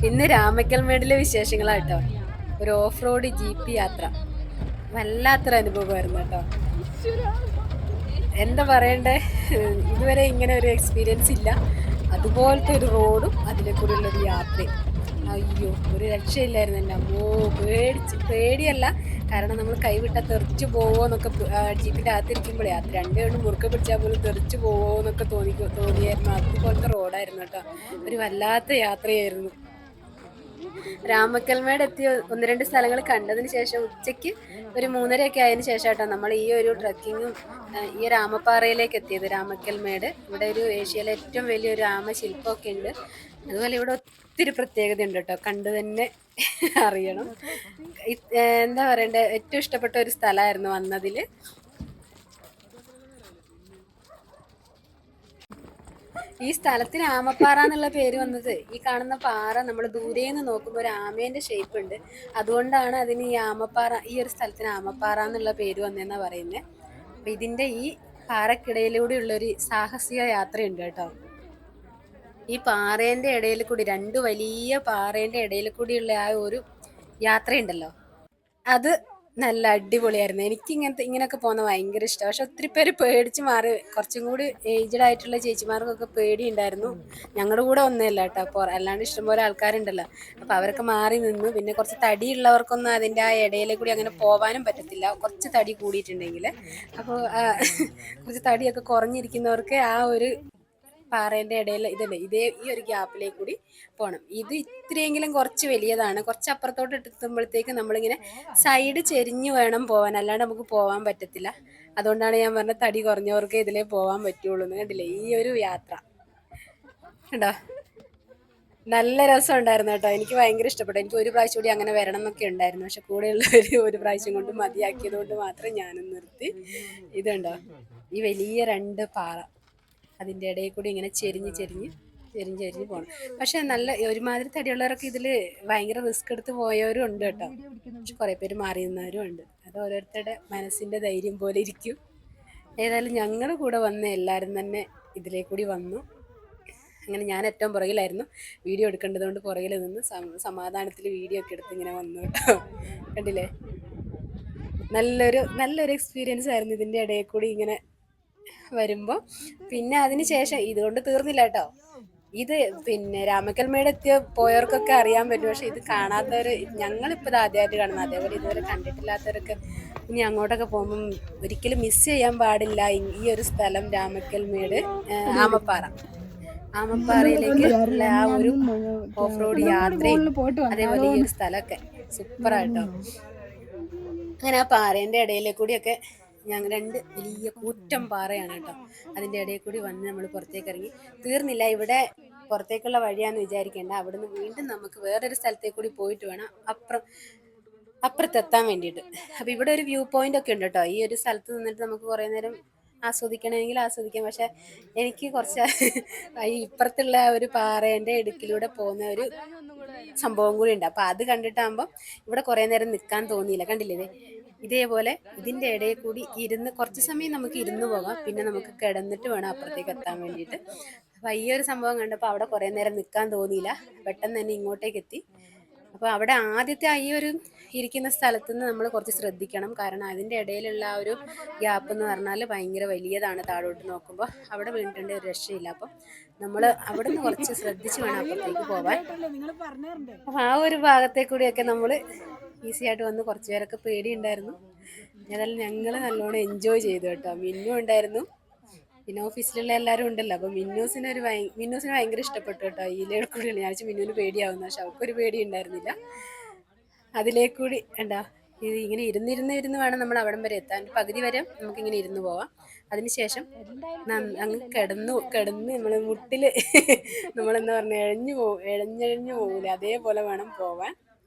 ഇന്ന് രാമക്കൽമേടിലെ വിശേഷങ്ങളാട്ടോ. ഒരു off road jeep യാത്ര വല്ലാത്തൊരു അനുഭവമായിരുന്നു കേട്ടോ. എന്താ പറയണ്ടേ, ഇതുവരെ ഇങ്ങനെ ഒരു എക്സ്പീരിയൻസ് ഇല്ല. അതുപോലത്തെ ഒരു റോഡും അതിലെ കൂടെയുള്ള ഒരു യാത്രയും. അയ്യോ, ഒരു രക്ഷയില്ലായിരുന്നു. എൻ്റെ അമ്മോ, പേടിയല്ല, കാരണം നമ്മൾ കൈവിട്ടാൽ തെറിച്ചു പോവോ എന്നൊക്കെ ജീപ്പിൻ്റെ അകത്തിരിക്കുമ്പോഴേ അത് രണ്ടുപേരും മുറുക്കെ പിടിച്ചാൽ പോലും തെറിച്ചു പോവോ എന്നൊക്കെ തോന്നിയായിരുന്നു. അതുപോലത്തെ റോഡായിരുന്നു കേട്ടോ. ഒരു വല്ലാത്ത യാത്രയായിരുന്നു. രാമക്കൽമേട് എത്തി ഒന്ന് രണ്ട് സ്ഥലങ്ങൾ കണ്ടതിന് ശേഷം ഉച്ചയ്ക്ക് ഒരു 3:30 ആയതിനു ശേഷം കേട്ടോ നമ്മൾ ഈ ഒരു ട്രക്കിങ്ങും ഈ രാമപ്പാറയിലേക്ക് എത്തിയത്. രാമക്കൽമേട് ഇവിടെ ഒരു ഏഷ്യയിലെ ഏറ്റവും വലിയൊരു രാമശില്പമൊക്കെ ഉണ്ട്. അതുപോലെ ഇവിടെ ഒത്തിരി പ്രത്യേകത ഉണ്ട് കേട്ടോ, കണ്ടു തന്നെ അറിയണം. എന്താ പറയണ്ടേ, ഏറ്റവും ഇഷ്ടപ്പെട്ട ഒരു സ്ഥലമായിരുന്നു വന്നതിൽ. ഈ സ്ഥലത്തിന് ആമപ്പാറ എന്നുള്ള പേര് വന്നത്, ഈ കാണുന്ന പാറ നമ്മൾ ദൂരേന്ന് നോക്കുമ്പോൾ ഒരു ആമേന്റെ ഷേപ്പ് ഉണ്ട്. അതുകൊണ്ടാണ് അതിന് ഈ ആമപ്പാറ, ഈ ഒരു സ്ഥലത്തിന് ആമപ്പാറ എന്നുള്ള പേര് വന്നതെന്നാണ് പറയുന്നത്. അപ്പം ഇതിൻ്റെ ഈ പാറക്കിടയിലൂടെയുള്ളൊരു സാഹസിക യാത്രയുണ്ട് കേട്ടോ. ഈ പാറേൻ്റെ ഇടയിൽ കൂടി, രണ്ട് വലിയ പാറേൻ്റെ ഇടയിൽ കൂടിയുള്ള ആ ഒരു യാത്രയുണ്ടല്ലോ, അത് നല്ല അടിപൊളിയായിരുന്നു. എനിക്ക് ഇങ്ങനെയൊക്കെ പോകുന്നത് ഭയങ്കര ഇഷ്ടമാണ്. പക്ഷെ ഒത്തിരി പേര് പേടിച്ച് മാറി. കുറച്ചും കൂടി ഏജ്ഡ് ആയിട്ടുള്ള ചേച്ചിമാർക്കൊക്കെ പേടിയുണ്ടായിരുന്നു. ഞങ്ങളുടെ കൂടെ ഒന്നുമില്ല കേട്ടോ, അപ്പോൾ അല്ലാണ്ട് ഇഷ്ടംപോലെ ആൾക്കാരുണ്ടല്ലോ, അപ്പോൾ അവരൊക്കെ മാറി നിന്നു. പിന്നെ കുറച്ച് തടിയുള്ളവർക്കൊന്നും അതിൻ്റെ ആ ഇടയിലെ കൂടി അങ്ങനെ പോകാനും പറ്റത്തില്ല, കുറച്ച് തടി കൂടിയിട്ടുണ്ടെങ്കിൽ. അപ്പോൾ കുറച്ച് തടിയൊക്കെ കുറഞ്ഞിരിക്കുന്നവർക്ക് ആ ഒരു പാറേൻ്റെ ഇടയിൽ ഇതേ ഈ ഒരു ഗ്യാപ്പിലേക്ക് കൂടി പോകണം. ഇത് ഇത്രയെങ്കിലും കുറച്ച് വലിയതാണ്. കുറച്ച് അപ്പുറത്തോട്ട് എത്തുമ്പോഴത്തേക്ക് നമ്മളിങ്ങനെ സൈഡ് ചെരിഞ്ഞു വേണം പോകാൻ, അല്ലാണ്ട് നമുക്ക് പോകാൻ പറ്റത്തില്ല. അതുകൊണ്ടാണ് ഞാൻ പറഞ്ഞ തടി കുറഞ്ഞവർക്ക് ഇതിലേ പോകാൻ പറ്റുള്ളൂ എന്ന്. കണ്ടില്ലേ ഈ ഒരു യാത്ര കണ്ടോ, നല്ല രസം ഉണ്ടായിരുന്നു കേട്ടോ. എനിക്ക് ഭയങ്കര ഇഷ്ടപ്പെട്ടു. എനിക്ക് ഒരു പ്രാവശ്യം കൂടി അങ്ങനെ വരണം എന്നൊക്കെ ഉണ്ടായിരുന്നു, പക്ഷെ കൂടെയുള്ളവർ ഒരു പ്രാവശ്യം കൊണ്ട് മതിയാക്കിയത് കൊണ്ട് മാത്രം ഞാനും നിർത്തി. ഇതുണ്ടോ, ഈ വലിയ രണ്ട് പാറ, അതിൻ്റെ ഇടയിൽ കൂടി ഇങ്ങനെ ചെരിഞ്ഞ് പോകണം. പക്ഷെ നല്ല ഒരുമാതിരി തടിയുള്ളവരൊക്കെ ഇതിൽ ഭയങ്കര റിസ്ക് എടുത്ത് പോയവരും ഉണ്ട് കേട്ടോ. പക്ഷെ കുറേ പേര് മാറി നിന്നവരും ഉണ്ട്. അത് ഓരോരുത്തരുടെ മനസ്സിൻ്റെ ധൈര്യം പോലെ ഇരിക്കും. ഏതായാലും ഞങ്ങൾ കൂടെ വന്ന എല്ലാവരും തന്നെ ഇതിലേ കൂടി വന്നു. അങ്ങനെ ഞാൻ ഏറ്റവും പുറകിലായിരുന്നു. വീഡിയോ എടുക്കേണ്ടതുകൊണ്ട് പുറകിൽ നിന്ന് സമാധാനത്തിൽ വീഡിയോ ഒക്കെ എടുത്ത് ഇങ്ങനെ വന്നു കേട്ടോ. കണ്ടില്ലേ, നല്ലൊരു എക്സ്പീരിയൻസ് ആയിരുന്നു ഇതിൻ്റെ ഇടയിൽ കൂടി ഇങ്ങനെ വരുമ്പോൾ. പിന്നെ അതിന് ശേഷം ഇതുകൊണ്ട് തീർന്നില്ല കേട്ടോ. ഇത് പിന്നെ രാമക്കൽമേട് പോയവർക്കൊക്കെ അറിയാൻ പറ്റും. പക്ഷെ ഇത് കാണാത്തവർ, ഞങ്ങളിപ്പോൾ ഇത് ആദ്യമായിട്ട് കാണുന്നത്, അതേപോലെ ഇതുവരെ കണ്ടിട്ടില്ലാത്തവരൊക്കെ ഇനി അങ്ങോട്ടൊക്കെ പോകുമ്പം ഒരിക്കലും മിസ് ചെയ്യാൻ പാടില്ല ഈ ഒരു സ്ഥലം, രാമക്കൽമേട് ആമപ്പാറയിലേക്ക് ഉള്ള ആ ഒരു ഓഫ് റോഡ് യാത്രയും അതേപോലെ ഈ ഒരു സ്ഥലമൊക്കെ സൂപ്പറായിട്ടോ. അങ്ങനെ ആ പാറേൻ്റെ ഇടയിലെ കൂടിയൊക്കെ ഞങ്ങൾ രണ്ട് വലിയ കൂറ്റം പാറയാണ് കേട്ടോ, അതിൻ്റെ ഇടയിൽ കൂടി വന്ന് നമ്മൾ പുറത്തേക്ക് ഇറങ്ങി. തീർന്നില്ല, ഇവിടെ പുറത്തേക്കുള്ള വഴിയാന്ന് വിചാരിക്കേണ്ട. അവിടുന്ന് വീണ്ടും നമുക്ക് വേറൊരു സ്ഥലത്തേക്ക് കൂടി പോയിട്ട് വേണം അപ്പുറത്തെത്താൻ വേണ്ടിയിട്ട്. അപ്പം ഇവിടെ ഒരു വ്യൂ പോയിന്റ് ഒക്കെ ഉണ്ട് കേട്ടോ. ഈ ഒരു സ്ഥലത്ത് നിന്നിട്ട് നമുക്ക് കുറേ നേരം ആസ്വദിക്കണമെങ്കിൽ ആസ്വദിക്കാം. പക്ഷെ എനിക്ക് കുറച്ച് ഈ ഇപ്പുറത്തുള്ള ഒരു പാറേൻ്റെ ഇടുക്കിലൂടെ പോകുന്ന ഒരു സംഭവം കൂടി ഉണ്ട്. അപ്പം അത് കണ്ടിട്ടാകുമ്പോൾ ഇവിടെ കുറേ നേരം നിൽക്കാൻ തോന്നിയില്ല. കണ്ടില്ലേ, ഇതേപോലെ ഇതിൻ്റെ ഇടയിൽ കൂടി കുറച്ച് സമയം നമുക്ക് ഇരുന്ന് പോകാം, പിന്നെ നമുക്ക് കിടന്നിട്ട് വേണം അപ്പുറത്തേക്ക് എത്താൻ വേണ്ടിയിട്ട്. അപ്പം ഈ ഒരു സംഭവം കണ്ടപ്പോൾ അവിടെ കുറേ നേരം നിൽക്കാൻ തോന്നിയില്ല, പെട്ടെന്ന് തന്നെ ഇങ്ങോട്ടേക്ക് എത്തി. അപ്പോൾ അവിടെ ആദ്യത്തെ ഈ ഒരു ഇരിക്കുന്ന സ്ഥലത്ത് നിന്ന് നമ്മൾ കുറച്ച് ശ്രദ്ധിക്കണം, കാരണം അതിൻ്റെ ഇടയിലുള്ള ആ ഒരു ഗ്യാപ്പ് എന്ന് പറഞ്ഞാൽ ഭയങ്കര വലിയതാണ്. താഴോട്ട് നോക്കുമ്പോൾ അവിടെ വീണിട്ടുണ്ട്, ഒരു രക്ഷയില്ല. അപ്പം നമ്മൾ അവിടെ നിന്ന് കുറച്ച് ശ്രദ്ധിച്ച് വേണം അപ്പുറത്തേക്ക് പോവാൻ. അപ്പം ആ ഒരു ഭാഗത്തേക്ക് കൂടിയൊക്കെ നമ്മൾ ഈസി ആയിട്ട് വന്ന്. കുറച്ച് പേരൊക്കെ പേടിയുണ്ടായിരുന്നു. ഏതായാലും ഞങ്ങൾ നല്ലോണം എൻജോയ് ചെയ്തു കേട്ടോ. മിന്നു ഉണ്ടായിരുന്നു, പിന്നെ ഓഫീസിലുള്ള എല്ലാവരും ഉണ്ടല്ലോ. അപ്പം മിന്നൂസിന് ഭയങ്കര ഇഷ്ടപ്പെട്ടു കേട്ടോ ഇതിലേ കൂടിയാണ്. ഞാൻ മിന്നുവിന് പേടിയാവുന്ന, പക്ഷെ അവൾക്കൊരു പേടി ഉണ്ടായിരുന്നില്ല. അതിലേക്കൂടി എന്താ ഇത് ഇങ്ങനെ ഇരുന്ന് വേണം നമ്മൾ അവിടം വരെ എത്താൻ. പകുതി വരെ നമുക്കിങ്ങനെ ഇരുന്ന് പോവാം. അതിനുശേഷം അങ്ങ് കിടന്ന് നമ്മൾ മുട്ടിൽ നമ്മളെന്താ പറഞ്ഞാൽ ഇഴഞ്ഞു പോകില്ല, അതേപോലെ വേണം പോവാൻ.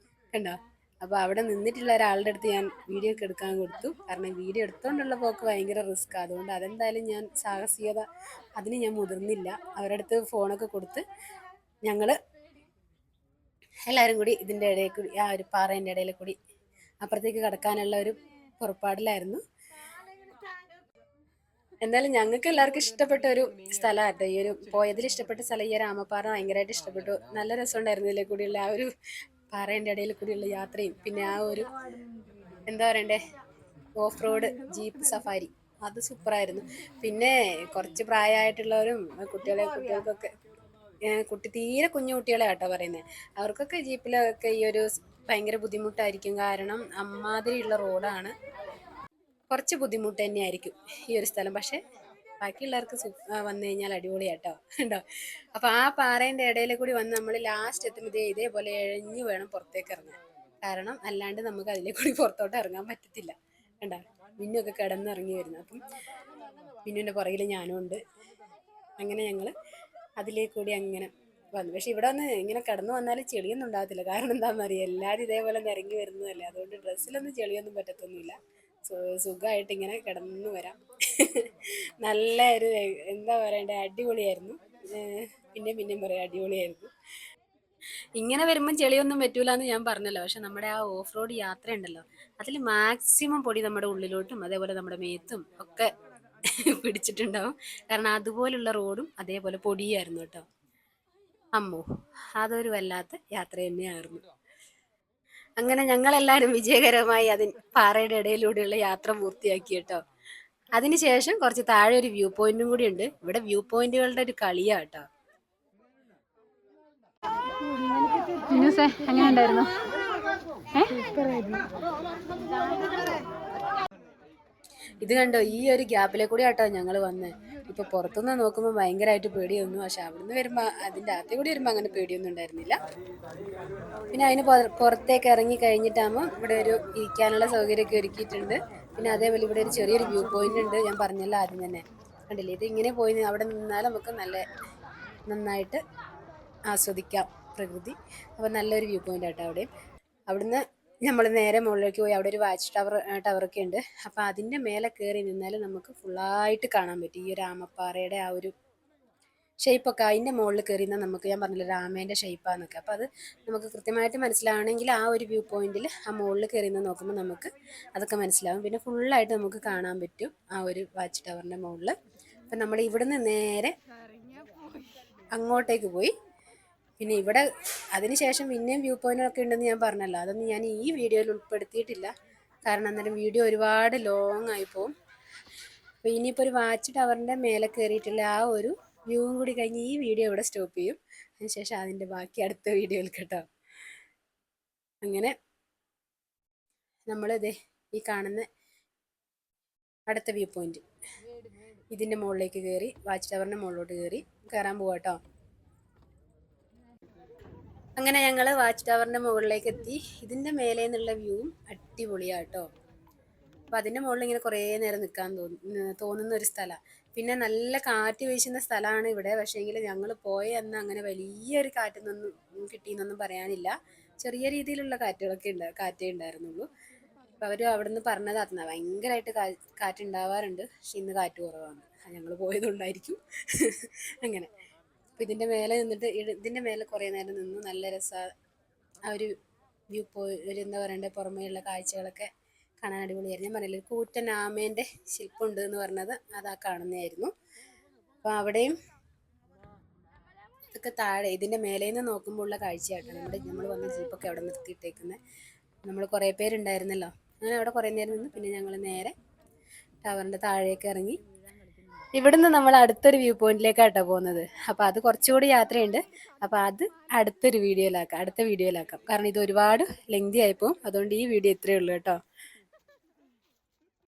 കണ്ടോ, അപ്പോൾ അവിടെ നിന്നിട്ടുള്ള ഒരാളുടെ അടുത്ത് ഞാൻ വീഡിയോ ഒക്കെ എടുക്കാൻ കൊടുത്തു, കാരണം വീഡിയോ എടുത്തുകൊണ്ടുള്ള പോക്ക് ഭയങ്കര റിസ്ക്. അതുകൊണ്ട് അതെന്തായാലും ഞാൻ സാഹസികത അതിന് ഞാൻ മുതിർന്നില്ല. അവരുടെ അടുത്ത് ഫോണൊക്കെ കൊടുത്ത് ഞങ്ങൾ എല്ലാവരും കൂടി ഇതിൻ്റെ ഇടയിൽ കൂടി, ആ ഒരു പാറേൻ്റെ ഇടയിൽ കൂടി അപ്പുറത്തേക്ക് കടക്കാനുള്ള ഒരു പുറപ്പാടിലായിരുന്നു. എന്തായാലും ഞങ്ങൾക്ക് എല്ലാവർക്കും ഇഷ്ടപ്പെട്ട ഒരു സ്ഥലമാട്ടോ ഈ ഒരു പോയതിൽ ഇഷ്ടപ്പെട്ട സ്ഥലം ഈ ഒരു ആമപ്പാറ ഭയങ്കരമായിട്ട് ഇഷ്ടപ്പെട്ടു. നല്ല രസമുണ്ടായിരുന്നു ഇതിലെ കൂടിയുള്ള ആ ഒരു പാറേൻ്റെ ഇടയിൽ കൂടിയുള്ള യാത്രയും പിന്നെ ആ ഒരു എന്താ പറയണ്ടേ ഓഫ് റോഡ് ജീപ്പ് സഫാരി അത് സൂപ്പറായിരുന്നു. പിന്നെ കുറച്ച് പ്രായമായിട്ടുള്ളവരും കുട്ടികൾക്കൊക്കെ തീരെ കുഞ്ഞു കുട്ടികളെ ആട്ടോ പറയുന്നത്, അവർക്കൊക്കെ ജീപ്പിലൊക്കെ ഈ ഒരു ഭയങ്കര ബുദ്ധിമുട്ടായിരിക്കും. കാരണം അമ്മാതിരിയുള്ള റോഡാണ്, കുറച്ച് ബുദ്ധിമുട്ട് തന്നെയായിരിക്കും ഈ ഒരു സ്ഥലം. പക്ഷെ ബാക്കിയുള്ളവർക്ക് വന്നു കഴിഞ്ഞാൽ അടിപൊളിയാട്ടോ ഉണ്ടോ. അപ്പോൾ ആ പാറേൻ്റെ ഇടയിൽ കൂടി വന്ന് നമ്മൾ ലാസ്റ്റ് എത്തുമ്പോൾ ഇതേപോലെ എഴഞ്ഞു വേണം പുറത്തേക്ക് ഇറങ്ങാൻ. കാരണം അല്ലാണ്ട് നമുക്ക് അതിലെ കൂടി പുറത്തോട്ട് ഇറങ്ങാൻ പറ്റത്തില്ല. കണ്ടോ മിന്നൊക്കെ കിടന്നിറങ്ങി വരുന്നു. അപ്പം മിന്നുൻ്റെ പുറകിൽ ഞാനും ഉണ്ട്. അങ്ങനെ ഞങ്ങൾ അതിലേക്ക് കൂടി അങ്ങനെ വന്നു. പക്ഷെ ഇവിടെ വന്ന് ഇങ്ങനെ കിടന്നു വന്നാലും ചെളിയൊന്നും ഉണ്ടാകത്തില്ല. കാരണം എന്താണെന്ന് അറിയാം, എല്ലാവരും ഇതേപോലെ നിരങ്ങി വരുന്നതല്ലേ, അതുകൊണ്ട് ഡ്രസ്സിലൊന്നും ചെളിയൊന്നും പറ്റത്തൊന്നുമില്ല. സുഖമായിട്ട് ഇങ്ങനെ കിടന്നു വരാം. നല്ല ഒരു എന്താ പറയണ്ടേ അടിപൊളിയായിരുന്നു. പിന്നെയും പറയാം അടിപൊളിയായിരുന്നു. ഇങ്ങനെ വരുമ്പം ചെളിയൊന്നും പറ്റൂല എന്ന് ഞാൻ പറഞ്ഞല്ലോ. പക്ഷെ നമ്മുടെ ആ ഓഫ് റോഡ് യാത്ര ഉണ്ടല്ലോ, അതിൽ മാക്സിമം പൊടി നമ്മുടെ ഉള്ളിലോട്ടും അതേപോലെ നമ്മുടെ മേത്തും ഒക്കെ പിടിച്ചിട്ടുണ്ടാവും. കാരണം അതുപോലുള്ള റോഡും അതേപോലെ പൊടിയായിരുന്നു കേട്ടോ. അമ്മോ, അതൊരു വല്ലാത്ത യാത്ര തന്നെയായിരുന്നു. അങ്ങനെ ഞങ്ങളെല്ലാവരും വിജയകരമായി പാറയുടെ ഇടയിലൂടെയുള്ള യാത്ര പൂർത്തിയാക്കി കേട്ടോ. അതിനുശേഷം കുറച്ച് താഴെ ഒരു വ്യൂ പോയിന്റും കൂടി ഉണ്ട്. ഇവിടെ വ്യൂ പോയിന്റുകളുടെ ഒരു കളിയാ കേട്ടോ. എങ്ങനെ ഉണ്ടായിരുന്നു? ഇത് കണ്ടോ, ഈ ഒരു ഗ്യാപ്പിലെ കൂടി ആട്ടോ ഞങ്ങൾ വന്ന്. ഇപ്പൊ പുറത്തുനിന്ന് നോക്കുമ്പോൾ ഭയങ്കരമായിട്ട് പേടിയൊന്നും, പക്ഷെ അവിടുന്ന് വരുമ്പോ അതിന്റെ അകത്തെ കൂടി വരുമ്പോ അങ്ങനെ പേടിയൊന്നും ഉണ്ടായിരുന്നില്ല. പിന്നെ അതിന് പുറത്തേക്ക് ഇറങ്ങി കഴിഞ്ഞിട്ടാകുമ്പോൾ ഇവിടെ ഒരു ഇരിക്കാനുള്ള സൗകര്യമൊക്കെ ഒരുക്കിയിട്ടുണ്ട്. പിന്നെ അതേപോലെ ഇവിടെ ഒരു ചെറിയൊരു വ്യൂ പോയിന്റ് ഉണ്ട്, ഞാൻ പറഞ്ഞല്ലോ ആദ്യം തന്നെ. കണ്ടില്ലേ, ഇത് ഇങ്ങനെ പോയി അവിടെ നിന്നാൽ നമുക്ക് നന്നായിട്ട് ആസ്വദിക്കാം പ്രകൃതി. അപ്പോൾ നല്ലൊരു വ്യൂ പോയിന്റ് ആട്ടോ അവിടെ. അവിടുന്ന് നമ്മൾ നേരെ മുകളിലേക്ക് പോയി അവിടെ ഒരു വാച്ച് ടവറൊക്കെ ഉണ്ട്. അപ്പോൾ അതിൻ്റെ മേലെ കയറി നിന്നാൽ നമുക്ക് ഫുള്ളായിട്ട് കാണാൻ പറ്റും ഈ ഒരു ആമപ്പാറയുടെ ആ ഒരു ഷേപ്പൊക്കെ. അതിൻ്റെ മുകളിൽ കയറി നിന്നാൽ നമുക്ക്, ഞാൻ പറഞ്ഞില്ല രാമേൻ്റെ ഷേപ്പാന്നൊക്കെ, അപ്പോൾ അത് നമുക്ക് കൃത്യമായിട്ട് മനസ്സിലാവണമെങ്കിൽ ആ ഒരു വ്യൂ പോയിന്റിൽ ആ മുകളിൽ കയറി നിന്ന് നോക്കുമ്പോൾ നമുക്ക് അതൊക്കെ മനസ്സിലാവും. പിന്നെ ഫുള്ളായിട്ട് നമുക്ക് കാണാൻ പറ്റും ആ ഒരു വാച്ച് ടവറിൻ്റെ മുകളിൽ. അപ്പം നമ്മൾ ഇവിടുന്ന് നേരെ അങ്ങോട്ടേക്ക് പോയി. പിന്നെ ഇവിടെ അതിനുശേഷം പിന്നെയും വ്യൂ പോയിന്റൊക്കെ ഉണ്ടെന്ന് ഞാൻ പറഞ്ഞല്ലോ, അതൊന്നും ഞാൻ ഈ വീഡിയോയിൽ ഉൾപ്പെടുത്തിയിട്ടില്ല. കാരണം അന്നേരം വീഡിയോ ഒരുപാട് ലോങ് ആയി പോകും. അപ്പോൾ ഇനിയിപ്പോൾ ഒരു വാച്ച് ടവറിൻ്റെ മേലെ കയറിയിട്ടുള്ള ആ ഒരു വ്യൂവും കൂടി കഴിഞ്ഞ് ഈ വീഡിയോ ഇവിടെ സ്റ്റോപ്പ് ചെയ്യും. അതിനുശേഷം അതിൻ്റെ ബാക്കി അടുത്ത വീഡിയോയിൽ കേട്ടോ. അങ്ങനെ നമ്മളിതേ ഈ കാണുന്ന അടുത്ത വ്യൂ പോയിന്റ് ഇതിൻ്റെ മുകളിലേക്ക് കയറി, വാച്ച് ടവറിൻ്റെ മുകളിലോട്ട് കയറാൻ പോവാ കേട്ടോ. അങ്ങനെ ഞങ്ങൾ വാച്ച് ടവറിൻ്റെ മുകളിലേക്ക് എത്തി. ഇതിൻ്റെ മേലെ നിന്നുള്ള വ്യൂവും അടിപൊളിയാട്ടോ. അപ്പം അതിൻ്റെ മുകളിൽ ഇങ്ങനെ കുറേ നേരം നിൽക്കാൻ തോന്നുന്ന ഒരു സ്ഥലമാണ്. പിന്നെ നല്ല കാറ്റ് വീശുന്ന സ്ഥലമാണ് ഇവിടെ. പക്ഷേങ്കിൽ ഞങ്ങൾ പോയ അന്ന് അങ്ങനെ വലിയൊരു കാറ്റൊന്നും കിട്ടിയെന്നൊന്നും പറയാനില്ല. ചെറിയ രീതിയിലുള്ള കാറ്റേ ഉണ്ടായിരുന്നുള്ളൂ. അപ്പോൾ അവർ അവിടെ നിന്ന് പറഞ്ഞതായിരുന്നു ഭയങ്കരമായിട്ട് കാറ്റുണ്ടാവാറുണ്ട്, പക്ഷെ ഇന്ന് കാറ്റ് കുറവാണ്. ഞങ്ങൾ പോയതുകൊണ്ടായിരിക്കും. അങ്ങനെ അപ്പോൾ ഇതിൻ്റെ മേലെ നിന്നിട്ട് ഇതിൻ്റെ മേലെ കുറേ നേരം നിന്നു. നല്ല രസമാണ് ആ ഒരു വ്യൂ ഒരു എന്താ പറയണ്ടേ, പുറമേയുള്ള കാഴ്ചകളൊക്കെ കാണാൻ അടിപൊളിയായിരുന്നു. ഞാൻ പറഞ്ഞില്ലേ കൂറ്റൻ ആമേൻ്റെ ശില്പമുണ്ട് എന്ന് പറഞ്ഞത് അതാ കാണുന്നതായിരുന്നു. അപ്പോൾ അവിടെയും ഇതൊക്കെ താഴെ ഇതിൻ്റെ മേലെ നിന്ന് നോക്കുമ്പോൾ ഉള്ള കാഴ്ചയായിട്ടാണ് നമ്മൾ വന്ന ജീപ്പൊക്കെ അവിടെ നിർത്തിയിട്ടേക്കുന്നത്. നമ്മൾ കുറേ പേരുണ്ടായിരുന്നല്ലോ, അങ്ങനെ അവിടെ കുറേ നേരം നിന്ന് പിന്നെ ഞങ്ങൾ നേരെ ടവറിൻ്റെ താഴേക്ക് ഇറങ്ങി. ഇവിടുന്ന് നമ്മൾ അടുത്തൊരു വ്യൂ പോയിന്റിലേക്കാട്ടോ പോകുന്നത്. അപ്പോൾ അത് കുറച്ചുകൂടി യാത്രയുണ്ട്. അപ്പോൾ അത് അടുത്ത വീഡിയോയിലാക്കാം. കാരണം ഇത് ഒരുപാട് ലെങ്തി ആയിപ്പോവും. അതുകൊണ്ട് ഈ വീഡിയോ ഇത്രയേ ഉള്ളൂ കേട്ടോ.